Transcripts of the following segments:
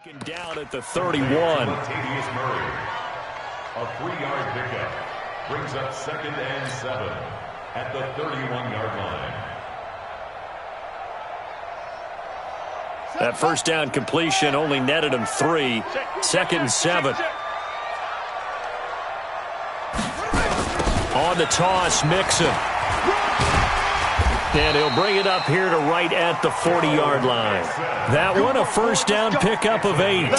Down at the 31. A 3-yard pickup brings up 2nd and 7 at the 31-yard line. That first down completion only netted him 3. 2nd and 7. On the toss, Mixon. And he'll bring it up here to right at the 40-yard line. That one, a first down pickup of 8.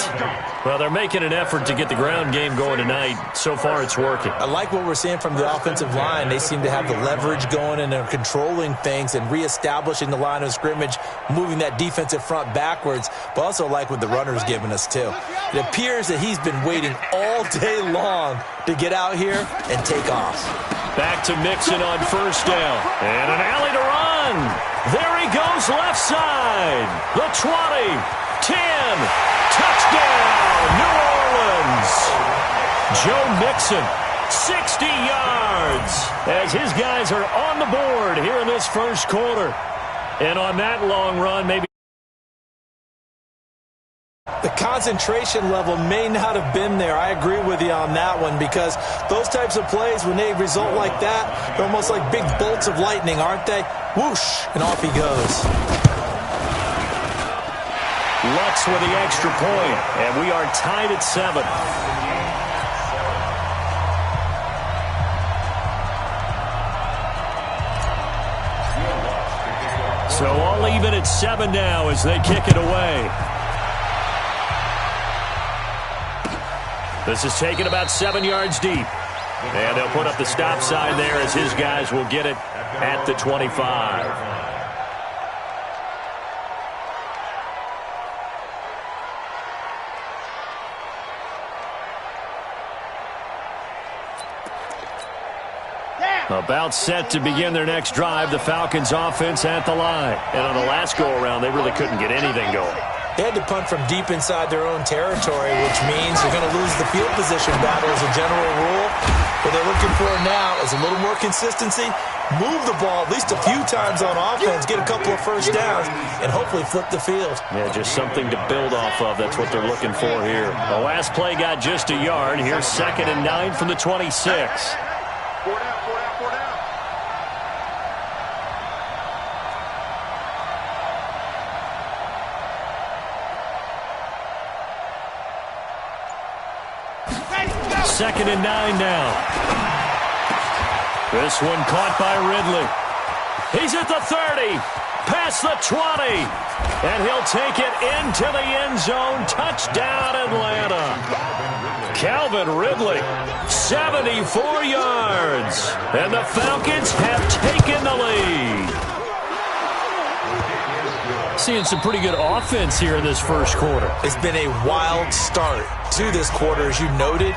Well, they're making an effort to get the ground game going tonight. So far, it's working. I like what we're seeing from the offensive line. They seem to have the leverage going and they're controlling things and reestablishing the line of scrimmage, moving that defensive front backwards, but also like what the runner's giving us, too. It appears that he's been waiting all day long to get out here and take off. Back to Mixon on first down. And an alley to run. There he goes left side. The 20, 10, touchdown, New Orleans. Joe Mixon, 60 yards as his guys are on the board here in this first quarter. And on that long run, maybe the concentration level may not have been there. I agree with you on that one because those types of plays, when they result like that, they're almost like big bolts of lightning, aren't they? Whoosh, and off he goes. Lutz with the extra point, and we are tied at 7. So all even at 7 now as they kick it away. This is taken about 7 yards deep. And they'll put up the stop sign there as his guys will get it at the 25. About set to begin their next drive, the Falcons offense at the line. And on the last go-around, they really couldn't get anything going. They had to punt from deep inside their own territory, which means they're going to lose the field position battle as a general rule. What they're looking for now is a little more consistency, move the ball at least a few times on offense, get a couple of first downs, and hopefully flip the field. Yeah, just something to build off of. That's what they're looking for here. The last play got just a yard. Here's 2nd and 9 from the 26. Second and 9 now. This one caught by Ridley. He's at the 30, past the 20, and he'll take it into the end zone. Touchdown, Atlanta. Calvin Ridley, 74 yards, and the Falcons have taken the lead. Seeing some pretty good offense here in this first quarter. It's been a wild start to this quarter, as you noted.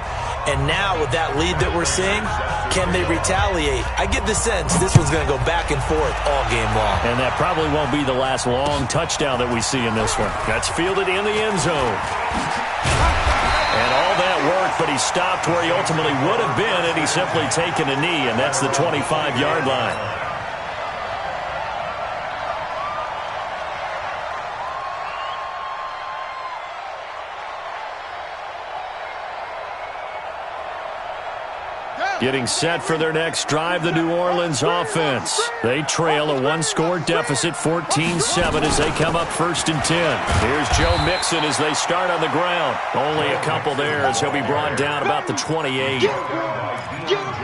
And now with that lead that we're seeing, can they retaliate? I get the sense this one's going to go back and forth all game long. And that probably won't be the last long touchdown that we see in this one. That's fielded in the end zone. And all that work, but he stopped where he ultimately would have been, and he's simply taken a knee, and that's the 25-yard line. Getting set for their next drive, the New Orleans offense. They trail a one-score deficit, 14-7, as they come up 1st and 10. Here's Joe Mixon as they start on the ground. Only a couple there as he'll be brought down about the 28.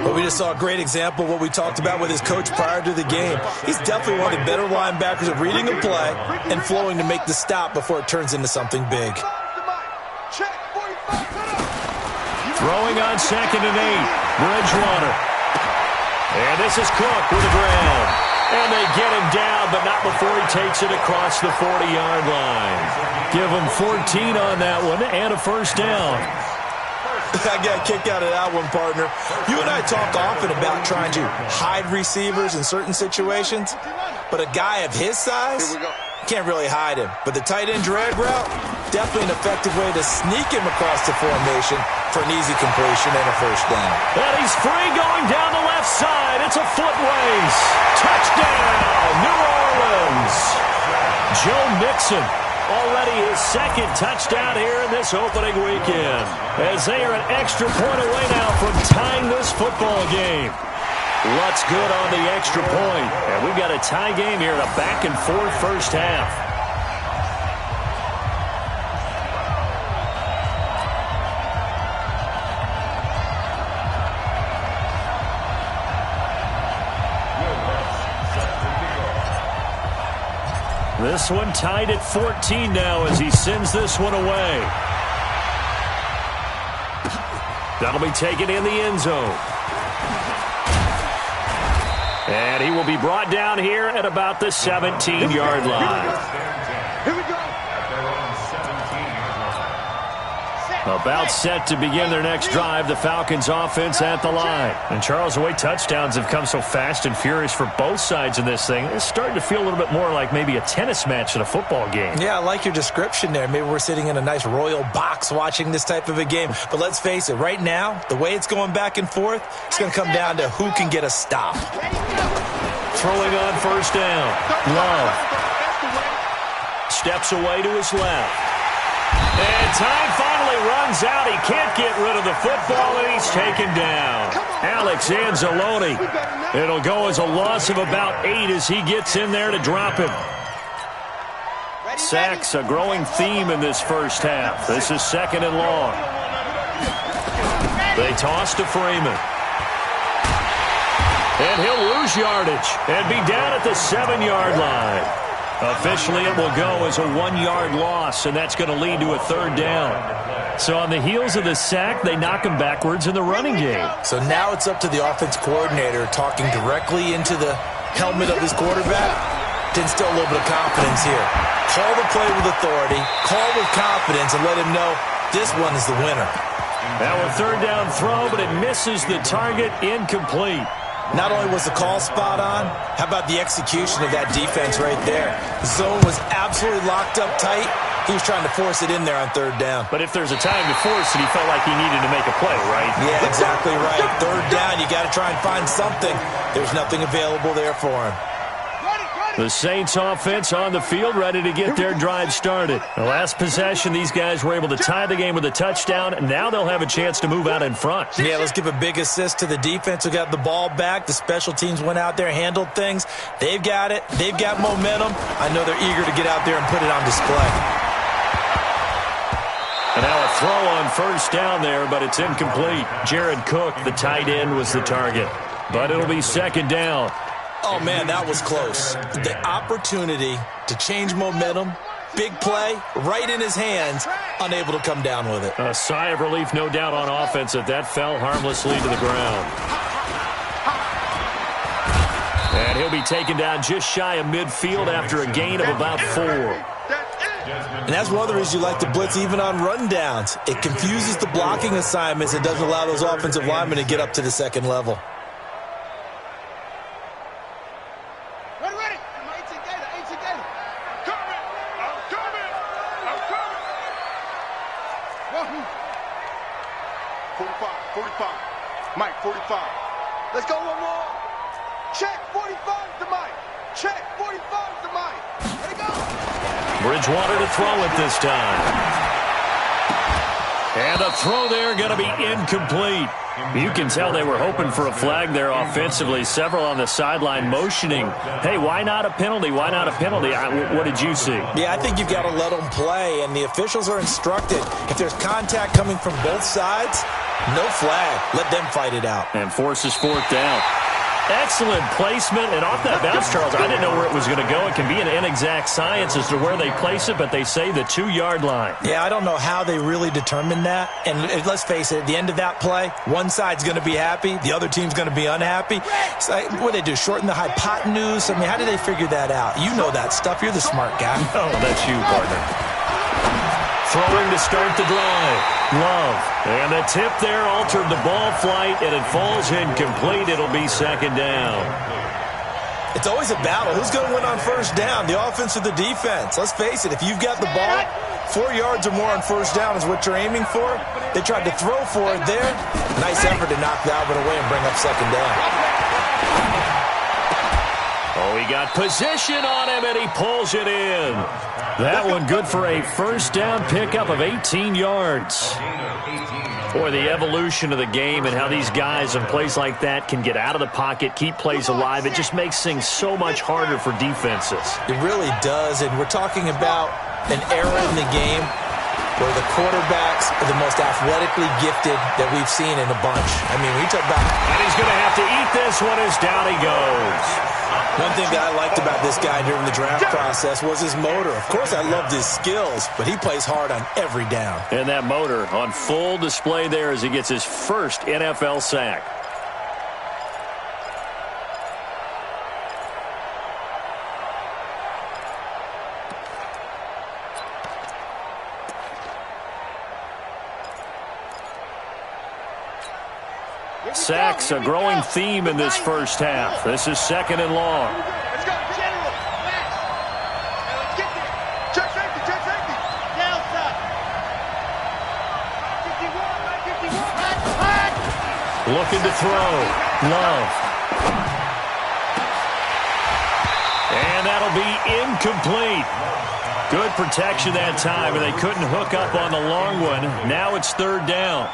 Well, we just saw a great example of what we talked about with his coach prior to the game. He's definitely one of the better linebackers at reading a play and flowing to make the stop before it turns into something big. Throwing on 2nd and 8. Bridgewater. And this is Cook with the ground. And they get him down, but not before he takes it across the 40-yard line. Give him 14 on that one and a first down. I got a kick out of that one, partner. You and I talk often about trying to hide receivers in certain situations, but a guy of his size, can't really hide him. But the tight end drag route, definitely an effective way to sneak him across the formation for an easy completion and a first down. And he's free going down the left side. It's a foot race. Touchdown, New Orleans. Joe Mixon, Already his second touchdown here in this opening weekend. As they are an extra point away now from tying this football game. Lutz good on the extra point. And we've got a tie game here in a back-and-forth first half. This one tied at 14 now as he sends this one away. That'll be taken in the end zone. And he will be brought down here at about the 17-yard line. Here we go. About set to begin their next drive, the Falcons offense at the line. And Charles, the way touchdowns have come so fast and furious for both sides in this thing, it's starting to feel a little bit more like maybe a tennis match at a football game. Yeah, I like your description there. Maybe we're sitting in a nice royal box watching this type of a game. But let's face it, right now, the way it's going back and forth, it's going to come down to who can get a stop. Throwing on first down. Love steps away to his left. And time finally runs out. He can't get rid of the football, and he's taken down. Alex Anzalone. It'll go as a loss of about 8 as he gets in there to drop him. Sacks, a growing theme in this first half. This is second and long. They toss to Freeman. And he'll lose yardage and be down at the 7-yard line. Officially, it will go as a 1-yard loss, and that's going to lead to a third down. So on the heels of the sack, they knock him backwards in the running game. So now it's up to the offense coordinator talking directly into the helmet of his quarterback to instill a little bit of confidence here. Call the play with authority, call with confidence, and let him know this one is the winner. Now a third down throw, but it misses the target, incomplete. Not only was the call spot on, how about the execution of that defense right there? The zone was absolutely locked up tight. He was trying to force it in there on third down. But if there's a time to force it, he felt like he needed to make a play, right? Yeah, exactly right. Third down, you got to try and find something. There's nothing available there for him. The Saints offense on the field, ready to get their drive started. The last possession, these guys were able to tie the game with a touchdown, and now they'll have a chance to move out in front. Yeah, let's give a big assist to the defense who got the ball back. The special teams went out there, handled things. They've got it. They've got momentum. I know they're eager to get out there and put it on display. And now a throw on first down there, but it's incomplete. Jared Cook, the tight end, was the target. But it'll be second down. Oh, man, that was close. The opportunity to change momentum, big play, right in his hands, unable to come down with it. A sigh of relief, no doubt, on offense that fell harmlessly to the ground. And he'll be taken down just shy of midfield after a gain of about 4. And that's one of the reasons you like to blitz even on run downs. It confuses the blocking assignments. It doesn't allow those offensive linemen to get up to the second level. Mike, 45. Let's go one more. Check, 45 to Mike. Check, 45 to Mike. Let it go. Bridgewater to throw it this time. And a throw there going to be incomplete. You can tell they were hoping for a flag there offensively. Several on the sideline motioning, hey, why not a penalty? Why not a penalty? What did you see? Yeah, I think you've got to let them play, and the officials are instructed. If there's contact coming from both sides, no flag. Let them fight it out. And forces fourth down. Excellent placement, and off that bounce, Charles, I didn't know where it was going to go. It can be an inexact science as to where they place it, but they say the 2-yard line. Yeah, I don't know how they really determined that. And let's face it, at the end of that play, one side's going to be happy, the other team's going to be unhappy. It's like, what do they do, shorten the hypotenuse? I mean, how do they figure that out? You know that stuff. You're the smart guy. Oh, that's you, partner. Throwing to start the drive. Love. And the tip there altered the ball flight, and it falls incomplete. It'll be second down. It's always a battle. Who's going to win on first down, the offense or the defense? Let's face it, if you've got the ball, 4 yards or more on first down is what you're aiming for. They tried to throw for it there. Nice effort to knock that one away and bring up second down. Oh, he got position on him, and he pulls it in. That one good for a first down pickup of 18 yards. Boy, the evolution of the game and how these guys in plays like that can get out of the pocket, keep plays alive, it just makes things so much harder for defenses. It really does, and we're talking about an era in the game where the quarterbacks are the most athletically gifted that we've seen in a bunch. I mean, when you talk about... And he's going to have to eat this one as down he goes. One thing that I liked about this guy during the draft process was his motor. Of course, I loved his skills, but he plays hard on every down. And that motor on full display there as he gets his first NFL sack. Sacks, a growing theme in this first half. This is second and long. Let's go, General. Let's get there. Check safety, check safety. Down side. 51, 51. Looking to throw. Love. And that'll be incomplete. Good protection that time, and they couldn't hook up on the long one. Now it's third down.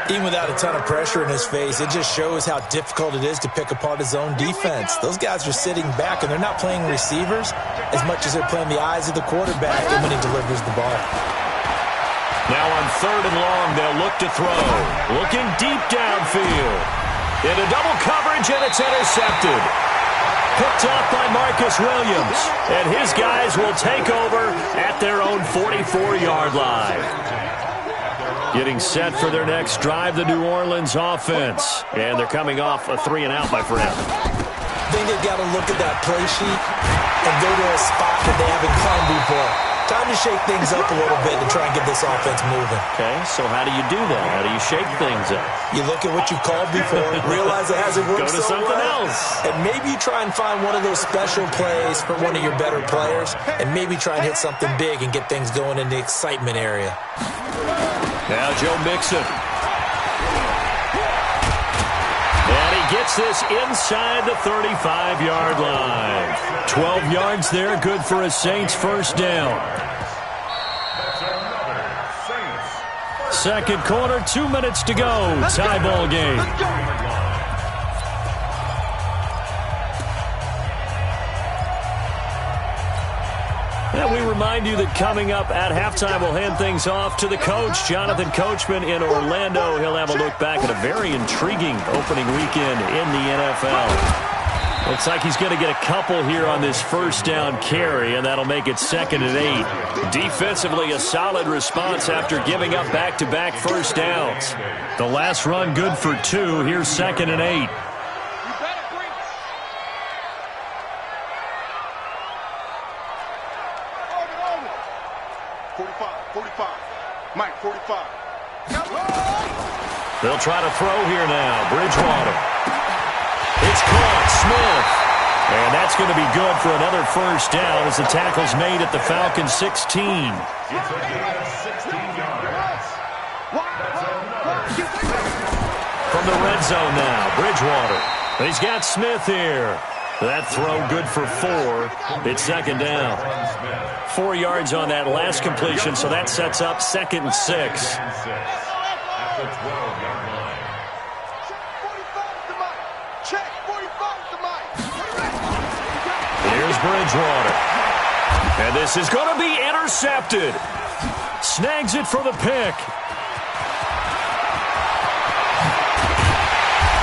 Even without a ton of pressure in his face, it just shows how difficult it is to pick apart his own defense. Those guys are sitting back, and they're not playing receivers as much as they're playing the eyes of the quarterback and when he delivers the ball. Now on third and long, they'll look to throw. Looking deep downfield. Into double coverage, and it's intercepted. Picked off by Marcus Williams. And his guys will take over at their own 44-yard line. Getting set for their next drive, the New Orleans offense. And thee coming off a 3-and-out, my friend. I think they've got to look at that play sheet and go to a spot that they haven't gone before. Time to shake things up a little bit and try and get this offense moving. Okay, so how do you do that? How do you shake things up? You look at what you've called before, realize it hasn't worked Go to so something well, else. and maybe you try and find one of those special plays for one of your better players, and maybe try and hit something big and get things going in the excitement area. Now Joe Mixon. And he gets this inside the 35-yard line. 12 yards there, good for a Saints first down. Second quarter, 2 minutes to go. Tie ball game. And we remind you that coming up at halftime, we'll hand things off to the coach, Jonathan Coachman in Orlando. He'll have a look back at a very intriguing opening weekend in the NFL. Looks like he's going to get a couple here on this first down carry, and that'll make it 2nd and 8. Defensively, a solid response after giving up back-to-back first downs. The last run good for 2. Here's 2nd and 8. 45. Mike, 45. They'll try to throw here now. Bridgewater. It's caught. Smith. And that's going to be good for another first down as the tackle's made at the Falcons 16. It's a gain of 16 yards. From the red zone now, Bridgewater. He's got Smith here. That throw good for 4. It's 2nd down. 4 yards on that last completion, so that sets up 2nd and 6. At the 12-yard line. Check 45 to Mike. Here's Bridgewater. And this is going to be intercepted. Snags it for the pick.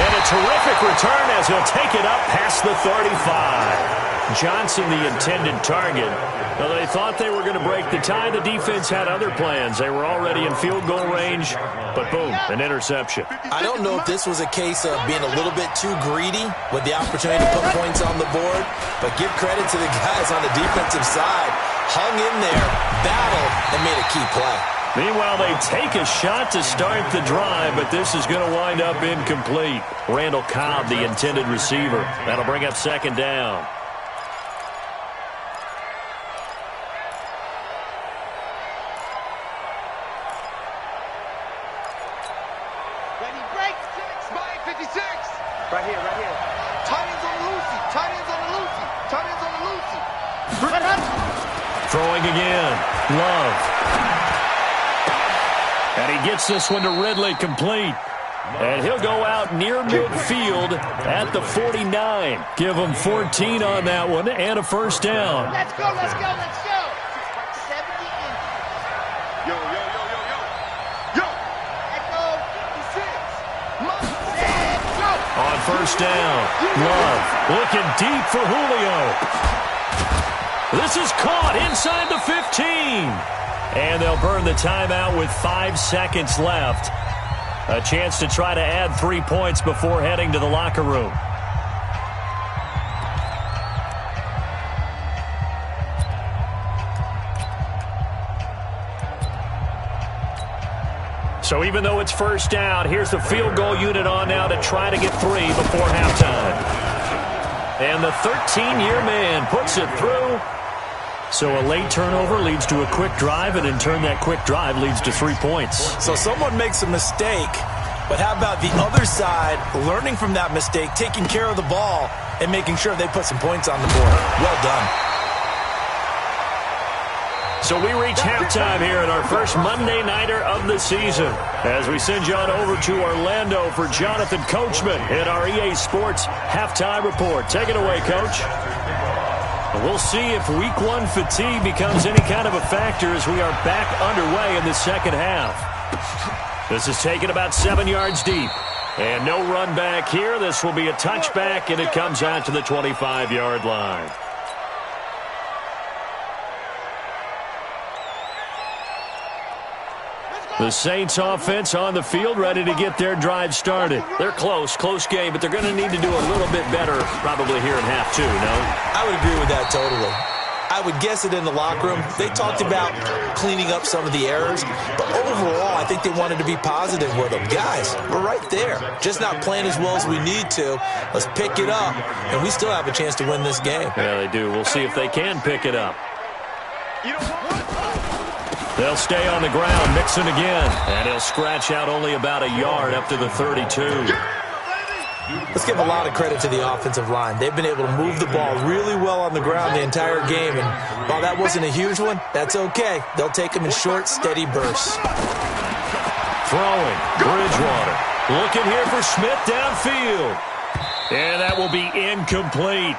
And a terrific return as he'll take it up past the 35. Johnson, the intended target. Now, they thought they were going to break the tie. The defense had other plans. They were already in field goal range, but boom, an interception. I don't know if this was a case of being a little bit too greedy with the opportunity to put points on the board, but give credit to the guys on the defensive side. Hung in there, battled, and made a key play. Meanwhile, they take a shot to start the drive, but this is going to wind up incomplete. Randall Cobb, the intended receiver. That'll bring up 2nd down. Ready, break. 56. Right here. Tight ends on the Lucy. Throwing again. Love. And he gets this one to Ridley complete. And he'll go out near midfield at the 49. Give him 14 on that one and a first down. Let's go, let's go, let's go. 70 inches. Yo, yo, yo, yo, yo. Yo. Echo 56. Go. On first down, Love looking deep for Julio. This is caught inside the 15. And they'll burn the timeout with 5 seconds left. A chance to try to add 3 points before heading to the locker room. So even though it's first down, here's the field goal unit on now to try to get 3 before halftime. And the 13-year man puts it through. So a late turnover leads to a quick drive, and in turn that quick drive leads to 3 points. So someone makes a mistake, but how about the other side learning from that mistake, taking care of the ball, and making sure they put some points on the board? Well done. So we reach halftime here at our first Monday Nighter of the season as we send you on over to Orlando for Jonathan Coachman in our EA Sports Halftime Report. Take it away, Coach. We'll see if Week 1 fatigue becomes any kind of a factor as we are back underway in the second half. This is taken about 7 yards deep. And no run back here. This will be a touchback, and it comes out to the 25-yard line. The Saints offense on the field, ready to get their drive started. They're close game, but they're going to need to do a little bit better probably here in half 2, no? I would agree with that totally. I would guess it in the locker room. They talked about cleaning up some of the errors, but overall, I think they wanted to be positive with them. Guys, we're right there. Just not playing as well as we need to. Let's pick it up, and we still have a chance to win this game. Yeah, they do. We'll see if they can pick it up. They'll stay on the ground, Mixon again, and he'll scratch out only about a yard up to the 32. Let's give a lot of credit to the offensive line. They've been able to move the ball really well on the ground the entire game, and while that wasn't a huge one, that's okay. They'll take them in short, steady bursts. Throwing, Bridgewater. Looking here for Smith downfield. And that will be incomplete.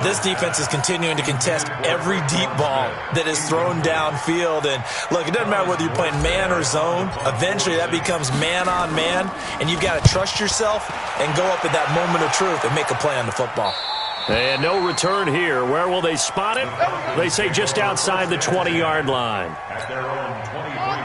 This defense is continuing to contest every deep ball that is thrown downfield. And, look, it doesn't matter whether you're playing man or zone. Eventually, that becomes man-on-man, and you've got to trust yourself and go up at that moment of truth and make a play on the football. And no return here. Where will they spot it? They say just outside the 20-yard line.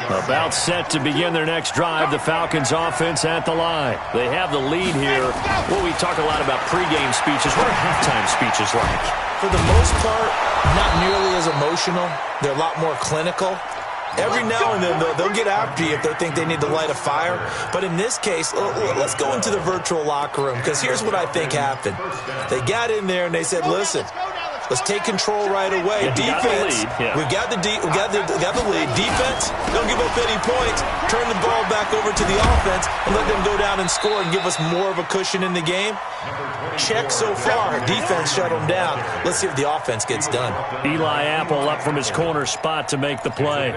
About set to begin their next drive, the Falcons offense at the line. They have the lead here. Well, we talk a lot about pregame speeches. What are halftime speeches like? For the most part, not nearly as emotional. They're a lot more clinical. Every now and then, they'll get after you if they think they need to light a fire. But in this case, let's go into the virtual locker room, because here's what I think happened. They got in there and they said, listen, let's take control right away. Defense, we got the lead. Defense, don't give up any points. Turn the ball back over to the offense and let them go down and score and give us more of a cushion in the game. Check so far. Defense shut them down. Let's see if the offense gets done. Eli Apple up from his corner spot to make the play.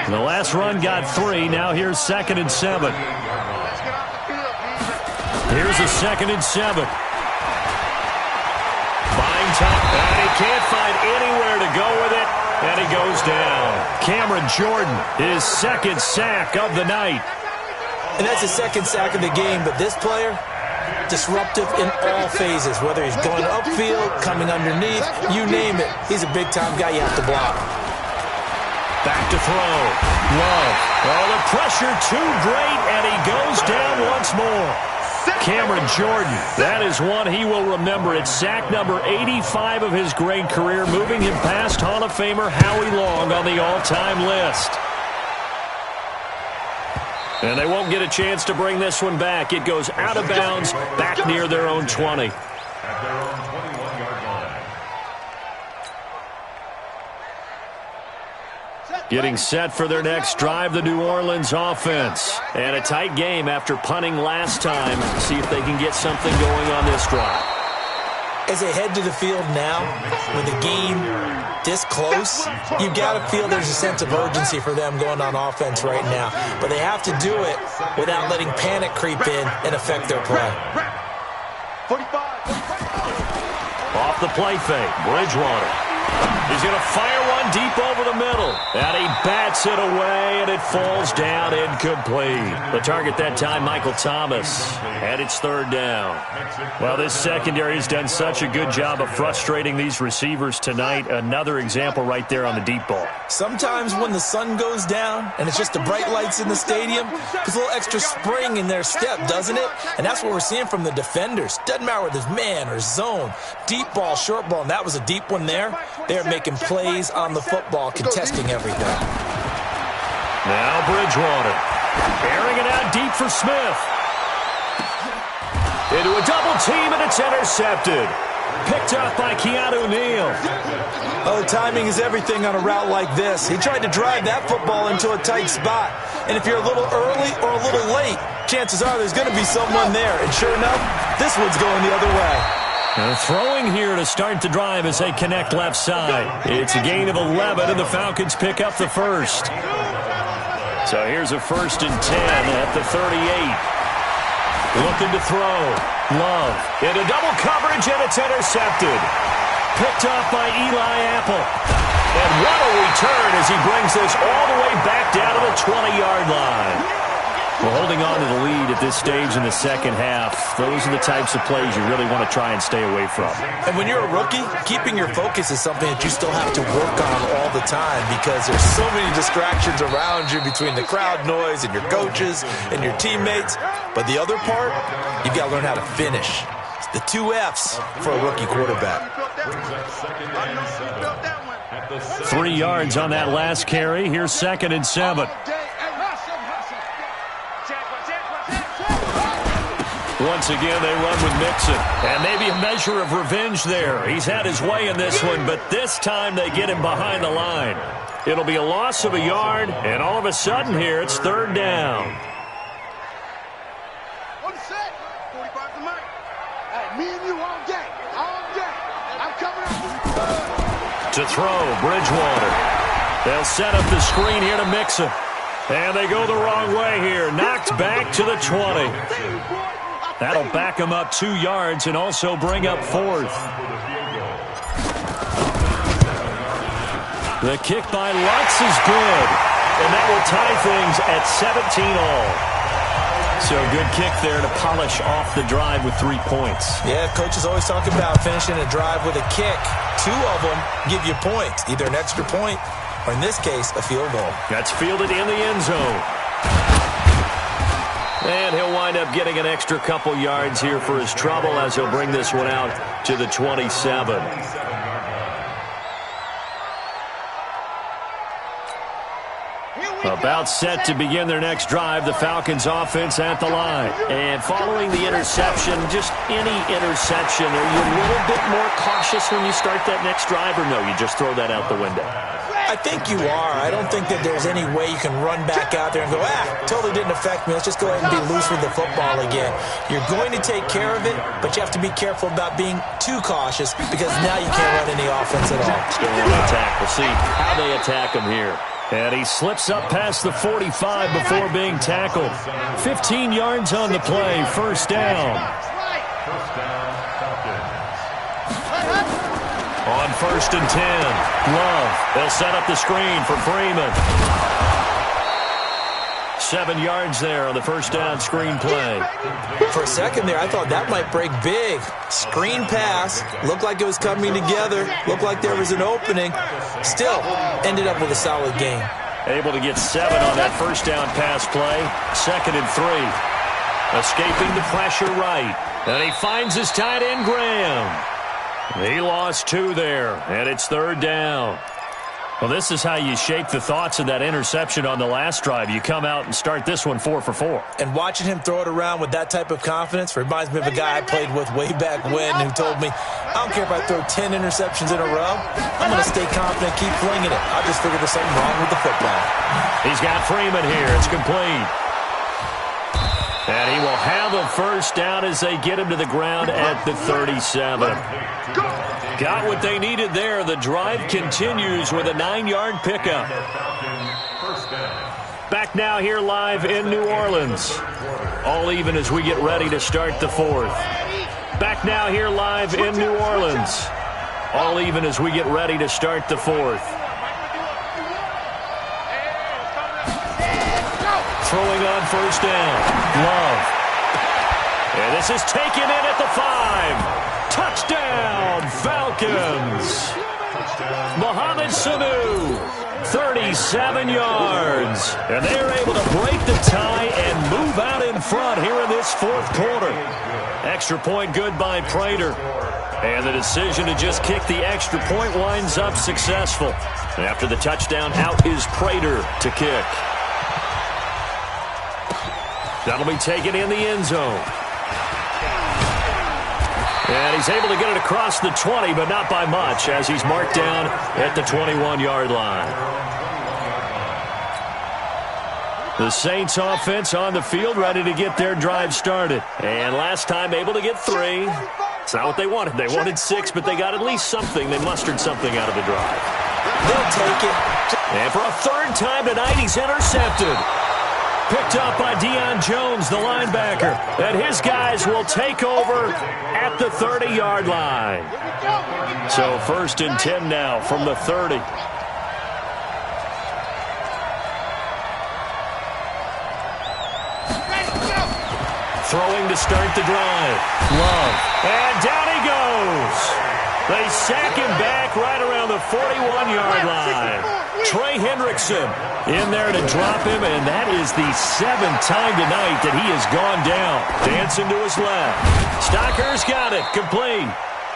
The last run got 3. Now here's 2nd and 7. Here's a 2nd and 7. Buying time, and he can't find anywhere to go with it, and he goes down. Cameron Jordan, his 2nd sack of the night. And that's his 2nd sack of the game, but this player, disruptive in all phases, whether he's going upfield, coming underneath, you name it. He's a big-time guy you have to block. Back to throw. Love. Oh, the pressure too great, and he goes down once more. Cameron Jordan, that is one he will remember. It's sack number 85 of his great career, moving him past Hall of Famer Howie Long on the all-time list. And they won't get a chance to bring this one back. It goes out of bounds, back near their own 20. At their own 21-yard line. Getting set for their next drive, the New Orleans offense. And a tight game after punting last time. See if they can get something going on this drive. As they head to the field now, with the game this close, you've got to feel there's a sense of urgency for them going on offense right now. But they have to do it without letting panic creep in and affect their play. Off the play fake, Bridgewater. He's going to fire one deep over the middle. And he bats it away, and it falls down incomplete. The target that time, Michael Thomas. And it's third down. Well, this secondary has done such a good job of frustrating these receivers tonight. Another example right there on the deep ball. Sometimes when the sun goes down and it's just the bright lights in the stadium, there's a little extra spring in their step, doesn't it? And that's what we're seeing from the defenders. Doesn't matter whether it's man or zone. Deep ball, short ball, and that was a deep one there. They're making plays on the football, contesting everything. Now Bridgewater. Airing it out deep for Smith. Into a double team, and it's intercepted. Picked up by Keanu Neal. Oh, timing is everything on a route like this. He tried to drive that football into a tight spot. And if you're a little early or a little late, chances are there's going to be someone there. And sure enough, this one's going the other way. Throwing here to start the drive as they connect left side. It's a gain of 11, and the Falcons pick up the first. So here's a 1st and 10 at the 38. Looking to throw. Love into double coverage, and it's intercepted. Picked off by Eli Apple. And what a return as he brings this all the way back down to the 20-yard line. Well, holding on to the lead at this stage in the second half, those are the types of plays you really want to try and stay away from. And when you're a rookie, keeping your focus is something that you still have to work on all the time because there's so many distractions around you between the crowd noise and your coaches and your teammates. But the other part, you've got to learn how to finish. It's the 2 F's for a rookie quarterback. 3 yards on that last carry. Here's 2nd and 7. Once again, they run with Mixon. And maybe a measure of revenge there. He's had his way in this one, but this time they get him behind the line. It'll be a loss of a yard, and all of a sudden here, it's 3rd down. One set. 45 to Mike. Hey, me and you all day. All day. I'm coming up. To throw, Bridgewater. They'll set up the screen here to Mixon. And they go the wrong way here. Knocked back to the 20. That'll back them up 2 yards and also bring up 4th. The kick by Lutz is good. And that will tie things at 17-all. So a good kick there to polish off the drive with 3 points. Yeah, coaches always talk about finishing a drive with a kick. 2 of them give you points, either an extra point or, in this case, a field goal. That's fielded in the end zone. And he'll wind up getting an extra couple yards here for his trouble as he'll bring this one out to the 27. About set to begin their next drive, the Falcons offense at the line. And following the interception, just any interception, are you a little bit more cautious when you start that next drive, or no, you just throw that out the window? I think you are. I don't think that there's any way you can run back out there and go, totally didn't affect me. Let's just go ahead and be loose with the football again. You're going to take care of it, but you have to be careful about being too cautious because now you can't run any offense at all. Still on the attack. We'll see how they attack him here. And he slips up past the 45 before being tackled. 15 yards on the play. 1st down. On 1st and 10, Love. They'll set up the screen for Freeman. 7 yards there on the 1st down screen play. For a second there, I thought that might break big. Screen pass. Looked like it was coming together. Looked like there was an opening. Still, ended up with a solid game. Able to get 7 on that 1st down pass play. 2nd and 3. Escaping the pressure right. And he finds his tight end, Graham. He lost 2 there, and it's 3rd down. Well, this is how you shake the thoughts of that interception on the last drive. You come out and start this one 4 for 4. And watching him throw it around with that type of confidence reminds me of a guy I played with way back when who told me, I don't care if I throw 10 interceptions in a row. I'm going to stay confident, keep flinging it. I just figured there's something wrong with the football. He's got Freeman here. It's complete. And he will have a first down as they get him to the ground at the 37. Got what they needed there. The drive continues with a 9-yard pickup. Back now here live in New Orleans. All even as we get ready to start the fourth. Back now here live in New Orleans. All even as we get ready to start the fourth. Throwing on first down. Love. And this is taken in at the 5. Touchdown, Falcons. Mohamed Sanu, 37 yards. And they're able to break the tie and move out in front here in this fourth quarter. Extra point good by Prater. And the decision to just kick the extra point winds up successful. After the touchdown, out is Prater to kick. That'll be taken in the end zone. And he's able to get it across the 20, but not by much, as he's marked down at the 21-yard line. The Saints offense on the field, ready to get their drive started. And last time able to get 3. It's not what they wanted. They wanted 6, but they got at least something. They mustered something out of the drive. They'll take it. And for a third time tonight, he's intercepted. Picked up by Deion Jones, the linebacker. And his guys will take over at the 30-yard line. So 1st and 10 now from the 30. Throwing to start the drive. Love. And down he goes. They sack him back right around the 41-yard line. Trey Hendrickson in there to drop him, and that is the 7th time tonight that he has gone down. Dancing to his left. Stocker's got it. Complete.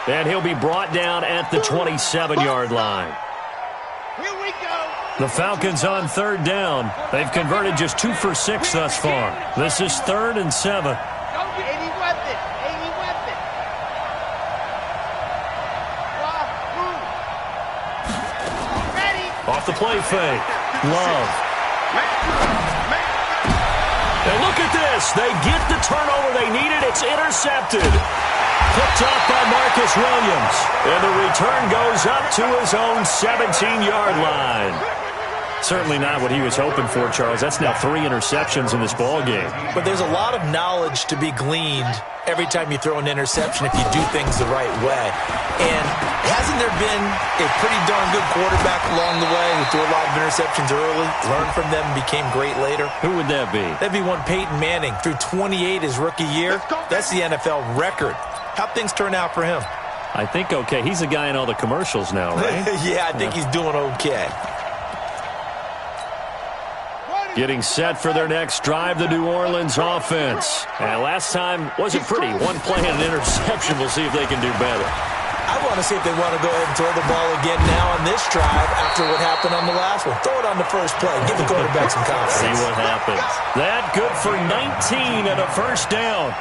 And he'll be brought down at the 27-yard line. Here we go. The Falcons on 3rd down. They've converted just 2 for 6 thus far. This is 3rd and 7. Don't get any weapon. Any weapon. Ready. Off the play fake. Love. And look at this. They get the turnover they needed. It's intercepted. Picked off by Marcus Williams. And the return goes up to his own 17-yard line. Certainly not what he was hoping for, Charles. That's now 3 interceptions in this ball game. But there's a lot of knowledge to be gleaned every time you throw an interception if you do things the right way. And hasn't there been a pretty darn good quarterback along the way who threw a lot of interceptions early, learned from them, and became great later? Who would that be? That'd be one Peyton Manning. Threw 28 his rookie year. That's the NFL record. How'd things turn out for him? I think okay. He's the guy in all the commercials now, right? Yeah, I think he's doing okay. Getting set for their next drive, the New Orleans offense. And last time wasn't pretty. One play and an interception. We'll see if they can do better. I want to see if they want to go ahead and throw the ball again now on this drive after what happened on the last one. Throw it on the first play. Give the quarterback some confidence. See what happens. That good for 19 and a first down.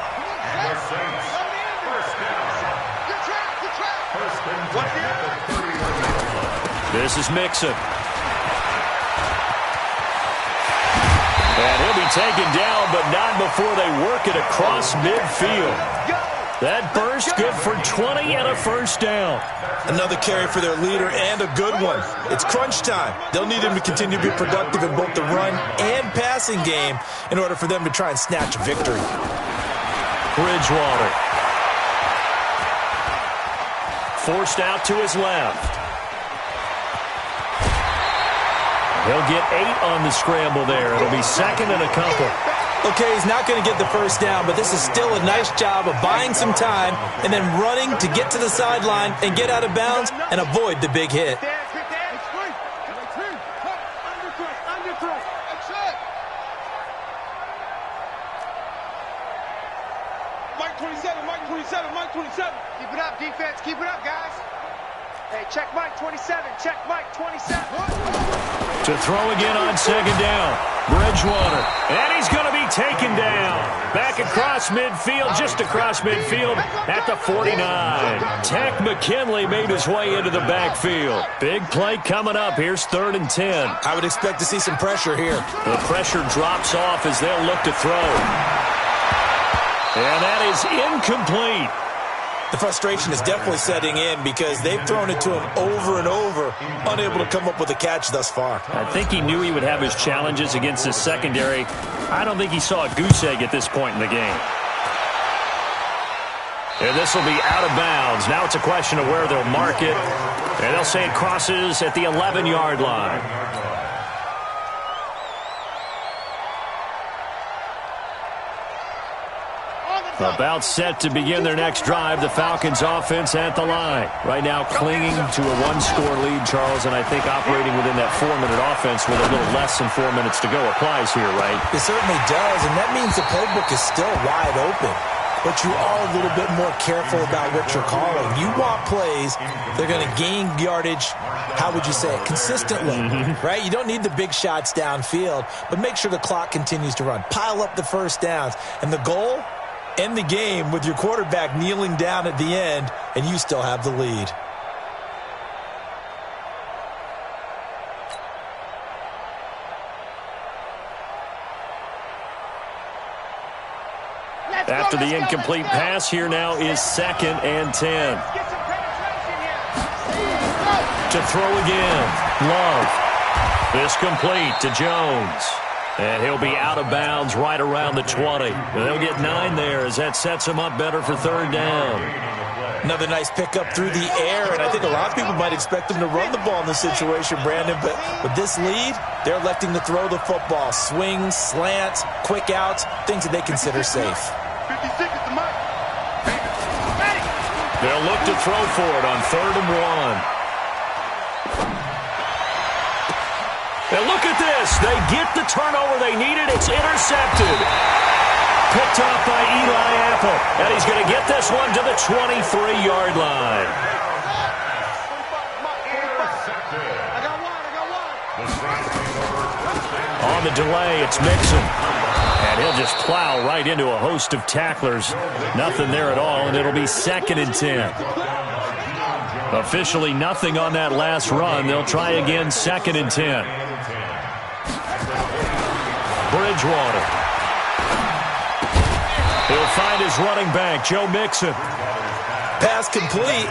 This is Mixon. And he'll be taken down, but not before they work it across midfield. That burst good for 20 and a first down. Another carry for their leader and a good one. It's crunch time. They'll need him to continue to be productive in both the run and passing game in order for them to try and snatch a victory. Bridgewater. Forced out to his left. He'll get 8 on the scramble there. It'll be 2nd and a couple. Okay, he's not going to get the first down, but this is still a nice job of buying some time and then running to get to the sideline and get out of bounds and avoid the big hit. Mike 27, Mike 27, Mike 27. Keep it up, defense. Keep it up, guys. Hey, check Mike 27. Check Mike 27. To throw again on 2nd down. Bridgewater. And he's going to be taken down. Back across midfield, just across midfield at the 49. Tech McKinley made his way into the backfield. Big play coming up. Here's 3rd and 10. I would expect to see some pressure here. The pressure drops off as they'll look to throw. And that is incomplete. The frustration is definitely setting in because they've thrown it to him over and over, unable to come up with a catch thus far. I think he knew he would have his challenges against his secondary. I don't think he saw a goose egg at this point in the game. And this will be out of bounds. Now it's a question of where they'll mark it. And they'll say it crosses at the 11-yard line. About set to begin their next drive, the Falcons offense at the line. Right now clinging to a one-score lead, Charles, and I think operating within that 4-minute offense with a little less than 4 minutes to go applies here, right? It certainly does, and that means the playbook is still wide open. But you are a little bit more careful about what you're calling. You want plays, they're going to gain yardage, how would you say it, consistently, right? You don't need the big shots downfield, but make sure the clock continues to run. Pile up the first downs, and the goal, end the game with your quarterback kneeling down at the end, and you still have the lead. After the incomplete pass, here now is 2nd and 10. To throw again. Love. This complete to Jones. And he'll be out of bounds right around the 20. And they'll get 9 there as that sets him up better for 3rd down. Another nice pickup through the air, and I think a lot of people might expect them to run the ball in this situation, Brandon, but with this lead, they're electing to throw the football. Swings, slants, quick outs, things that they consider safe. 56 is the mark. They'll look to throw for it on 3rd and 1. And look at this. They get the turnover they needed. It's intercepted. Picked off by Eli Apple. And he's going to get this one to the 23-yard line. On the delay, it's Mixon. And he'll just plow right into a host of tacklers. Nothing there at all, and it'll be 2nd and 10. Officially nothing on that last run. They'll try again, 2nd and 10. Bridgewater. He'll find his running back, Joe Mixon. Pass complete,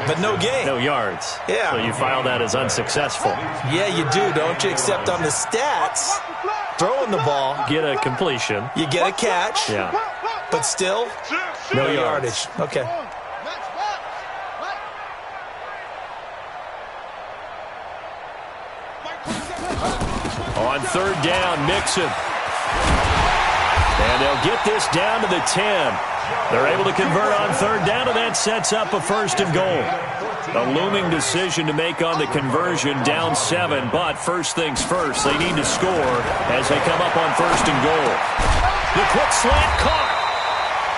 but no gain. No yards. Yeah. So you file that as unsuccessful. Yeah, you do, don't you? Except on the stats, throwing the ball. Get a completion. You get a catch. Yeah. But still, no yardage. Okay. On 3rd down, Mixon. And they'll get this down to the 10. They're able to convert on 3rd down, and that sets up a 1st and goal. A looming decision to make on the conversion, down 7, but first things first, they need to score as they come up on 1st and goal. The quick slant caught.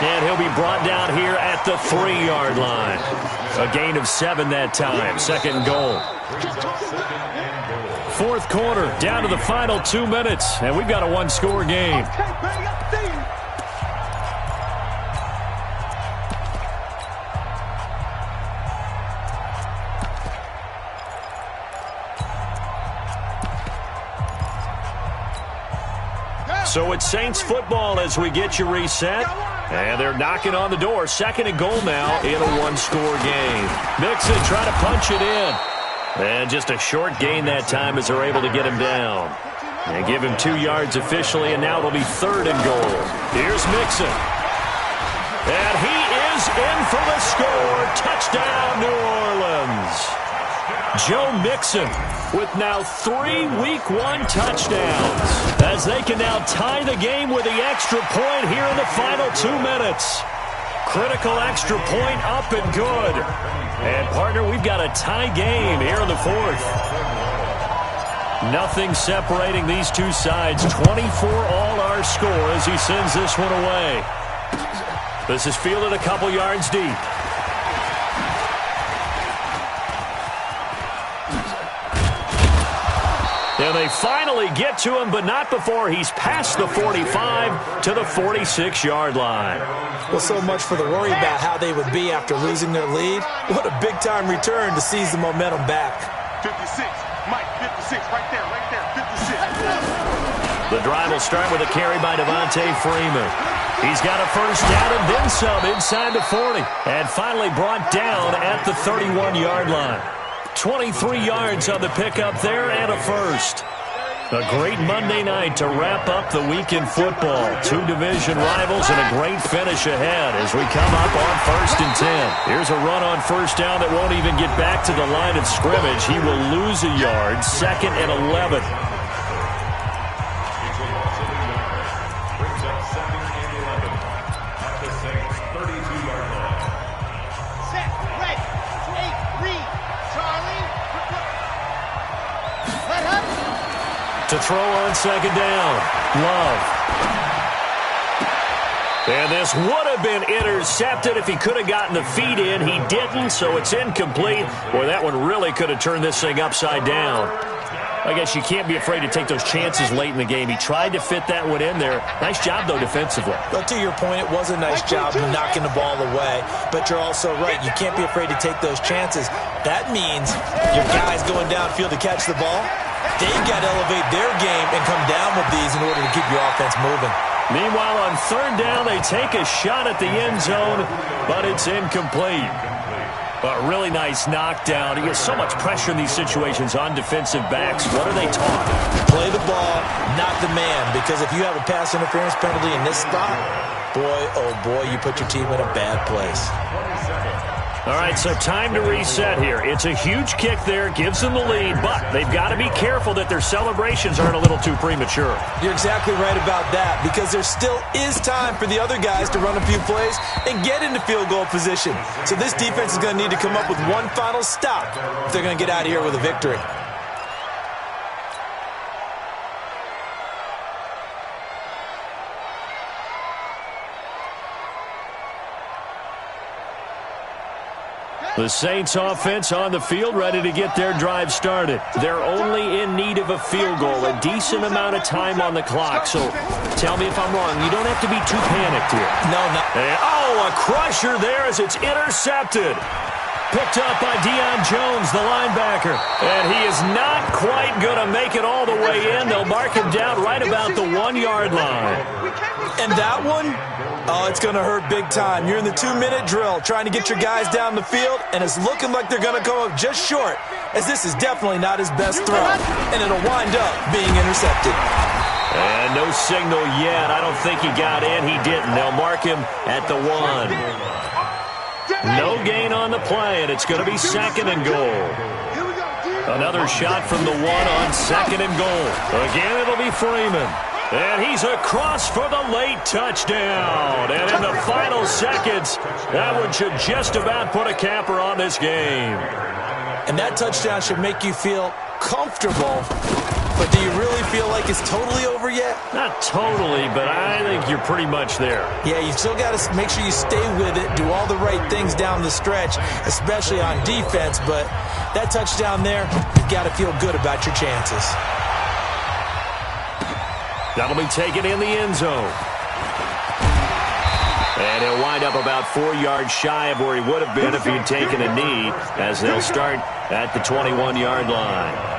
And he'll be brought down here at the 3-yard line. A gain of 7 that time, 2nd and goal. 4th quarter, down to the final 2 minutes, and we've got a one-score game. So it's Saints football as we get you reset. And they're knocking on the door. 2nd and goal now in a one-score game. Mixon trying to punch it in. And just a short gain that time as they're able to get him down. And give him 2 yards officially, and now it'll be 3rd and goal. Here's Mixon. And he is in for the score. Touchdown, New Orleans. Joe Mixon with now 3 Week 1 touchdowns as they can now tie the game with the extra point here in the final 2 minutes. Critical extra point up and good. And, partner, we've got a tie game here in the 4th. Nothing separating these two sides. 24-all our score as he sends this one away. This is fielded a couple yards deep. And they finally get to him, but not before he's past the 45 to the 46-yard line. Well, so much for the worry about how they would be after losing their lead. What a big-time return to seize the momentum back. 56, Mike, 56, right there, 56. The drive will start with a carry by Devontae Freeman. He's got a first down and then some inside the 40. And finally brought down at the 31-yard line. 23 yards on the pickup there and a first. A great Monday night to wrap up the week in football. Two division rivals and a great finish ahead as we come up on 1st and 10. Here's a run on first down that won't even get back to the line of scrimmage. He will lose a yard. 2nd and 11. Brings up 2nd and 11 at the Saints' 32-yard line. Set, ready, wait, read, Charlie. Let up. To throw on 2nd down. Love. And this would have been intercepted if he could have gotten the feet in. He didn't, so it's incomplete. Boy, that one really could have turned this thing upside down. I guess you can't be afraid to take those chances late in the game. He tried to fit that one in there. Nice job, though, defensively. Well, to your point, it was a nice job of knocking the ball away. But you're also right. You can't be afraid to take those chances. That means your guys going downfield to catch the ball, they've got to elevate their game and come down with these in order to keep your offense moving. Meanwhile, on 3rd down, they take a shot at the end zone, but it's incomplete. But really nice knockdown. He gets so much pressure in these situations on defensive backs. What are they taught? Play the ball, not the man. Because if you have a pass interference penalty in this spot, boy, oh boy, you put your team in a bad place. All right, so time to reset here. It's a huge kick there, gives them the lead, but they've got to be careful that their celebrations aren't a little too premature. You're exactly right about that, because there still is time for the other guys to run a few plays and get into field goal position. So this defense is going to need to come up with one final stop if they're going to get out of here with a victory. The Saints offense on the field, ready to get their drive started. They're only in need of a field goal, a decent amount of time on the clock. So tell me if I'm wrong. You don't have to be too panicked here. No, no. And, oh, a crusher there as it's intercepted. Picked up by Deion Jones, the linebacker. And he is not quite going to make it all the way in. They'll mark him down right about the 1-yard line. And that one, oh, it's going to hurt big time. You're in the 2-minute drill trying to get your guys down the field, and it's looking like they're going to go up just short, as this is definitely not his best throw, and it'll wind up being intercepted. And no signal yet. I don't think he got in. He didn't. They'll mark him at the 1. No gain on the play, and it's going to be 2nd and goal. Another shot from the 1 on 2nd and goal. Again, it'll be Freeman. And he's across for the late touchdown. And in the final seconds, that one should just about put a capper on this game. And that touchdown should make you feel comfortable. But do you really feel like it's totally over yet? Not totally, but I think you're pretty much there. Yeah, you still got to make sure you stay with it, do all the right things down the stretch, especially on defense. But that touchdown there, you've got to feel good about your chances. That'll be taken in the end zone. And he'll wind up about 4 yards shy of where he would have been if he'd taken a knee, as they'll start at the 21-yard line.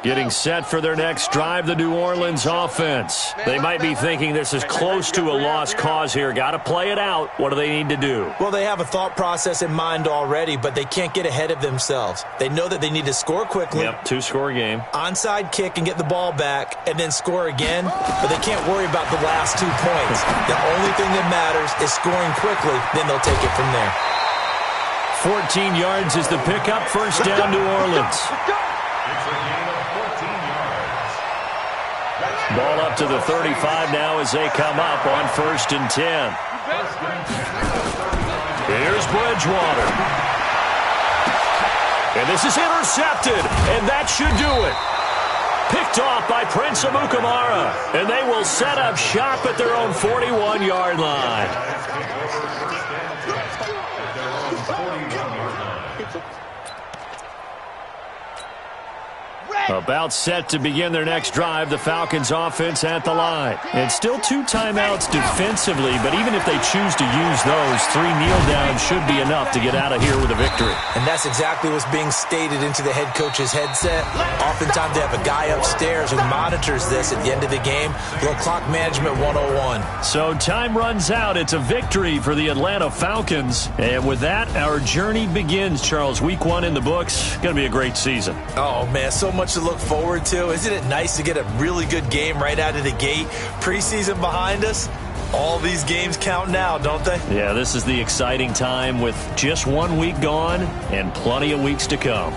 Getting set for their next drive, the New Orleans offense. They might be thinking this is close to a lost cause here. Got to play it out. What do they need to do? Well, they have a thought process in mind already, but they can't get ahead of themselves. They know that they need to score quickly. Yep, 2-score game. Onside kick and get the ball back and then score again, but they can't worry about the last 2 points. The only thing that matters is scoring quickly, then they'll take it from there. 14 yards is the pickup. First down, New Orleans. Ball up to the 35 now as they come up on 1st and 10. Here's Bridgewater. And this is intercepted, and that should do it. Picked off by Prince Amukamara, and they will set up shop at their own 41-yard line. About set to begin their next drive, the Falcons offense at the line. And still 2 timeouts defensively, but even if they choose to use those, 3 kneel downs should be enough to get out of here with a victory. And that's exactly what's being stated into the head coach's headset. Oftentimes they have a guy upstairs who monitors this at the end of the game. A little clock management 101. So time runs out. It's a victory for the Atlanta Falcons. And with that, our journey begins, Charles. Week 1 in the books. Going to be a great season. Oh, man, so much to look forward to. Isn't it nice to get a really good game right out of the gate? Preseason behind us. All these games count now, don't they? Yeah, this is the exciting time with just 1 week gone and plenty of weeks to come.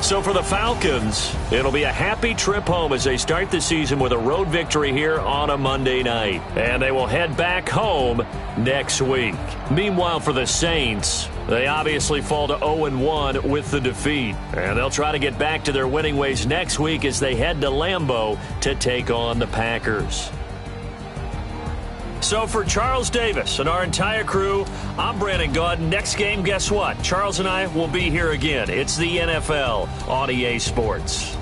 So for the Falcons, it'll be a happy trip home as they start the season with a road victory here on a Monday night. And they will head back home next week. Meanwhile, for the Saints, they obviously fall to 0-1 with the defeat. And they'll try to get back to their winning ways next week as they head to Lambeau to take on the Packers. So for Charles Davis and our entire crew, I'm Brandon Gaudin. Next game, guess what? Charles and I will be here again. It's the NFL on EA Sports.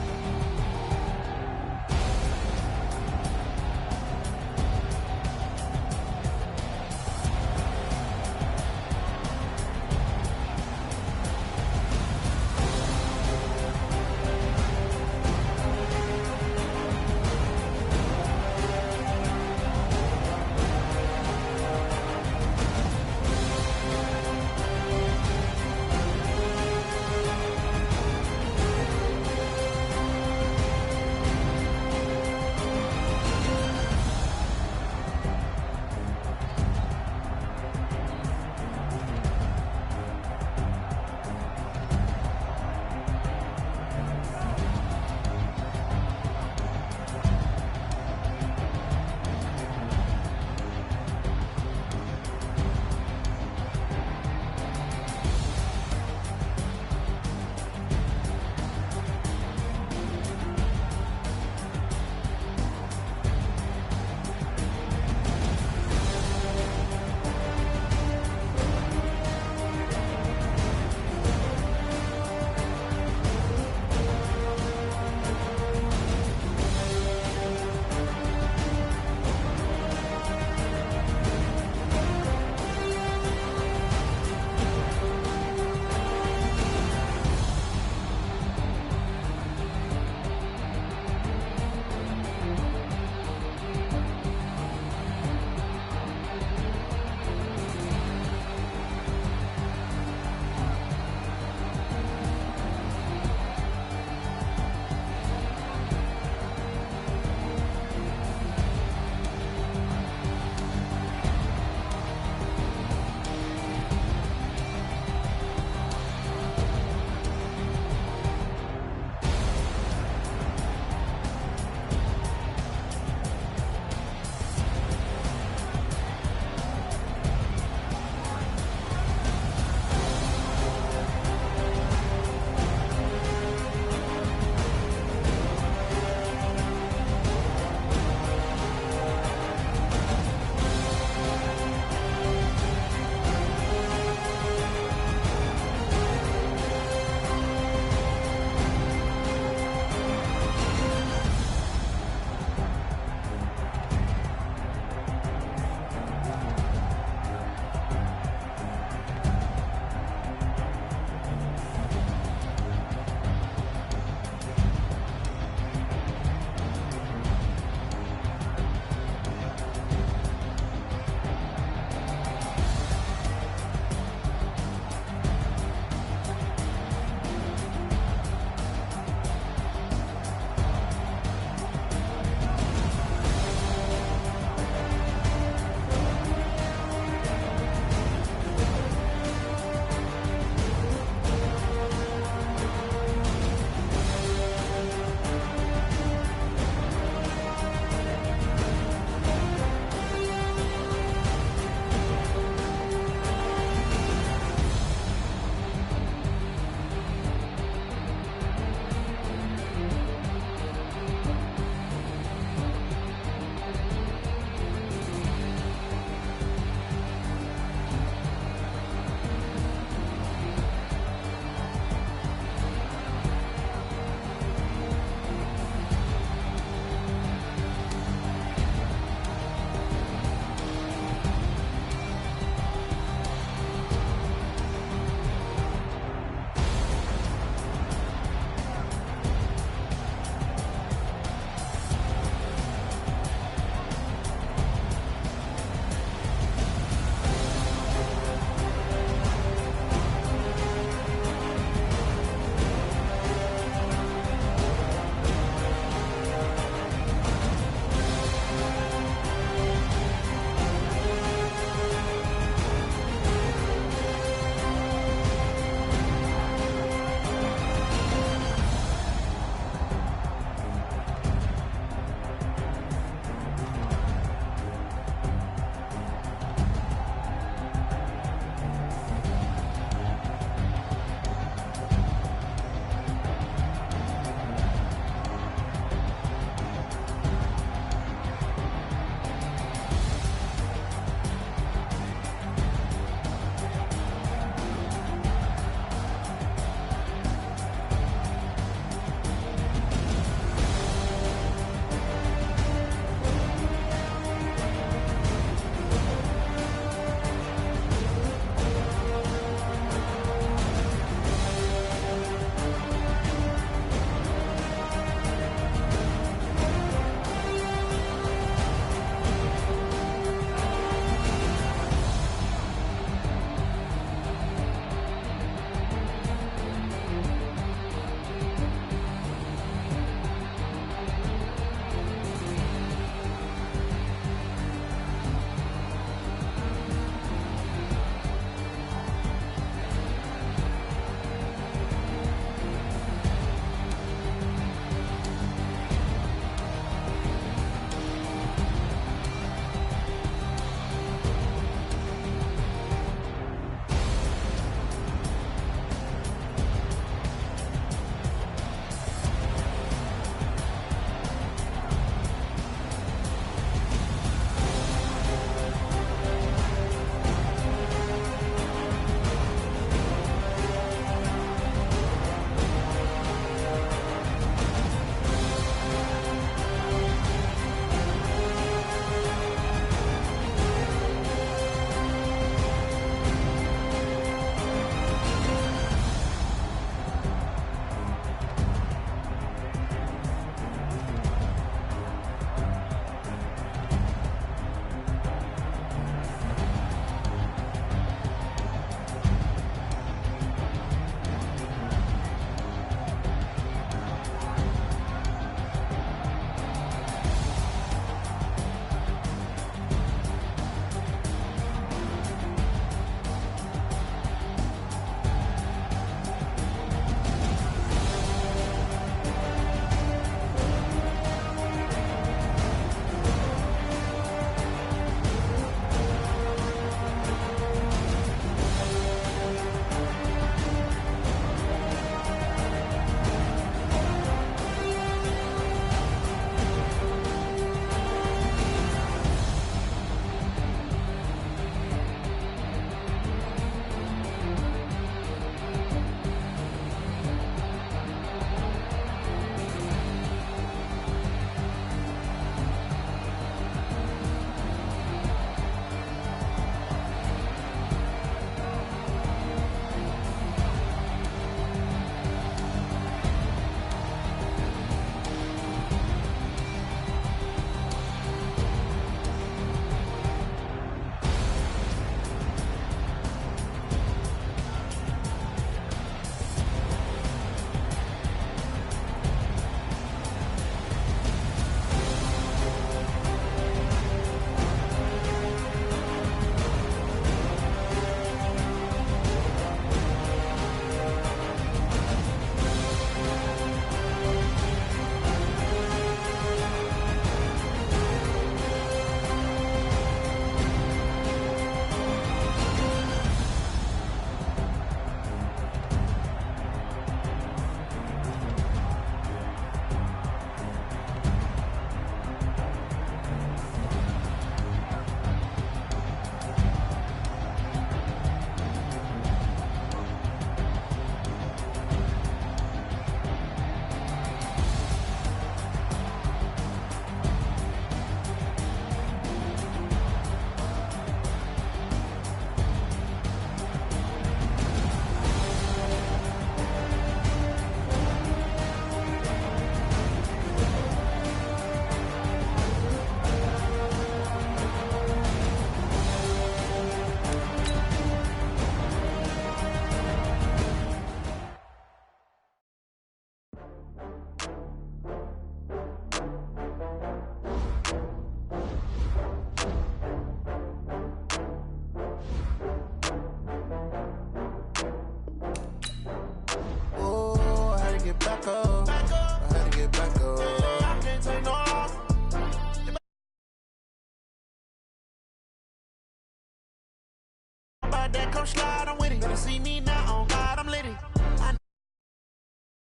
got that, come slide, I'm with it. Better see me now, on God, I'm litty.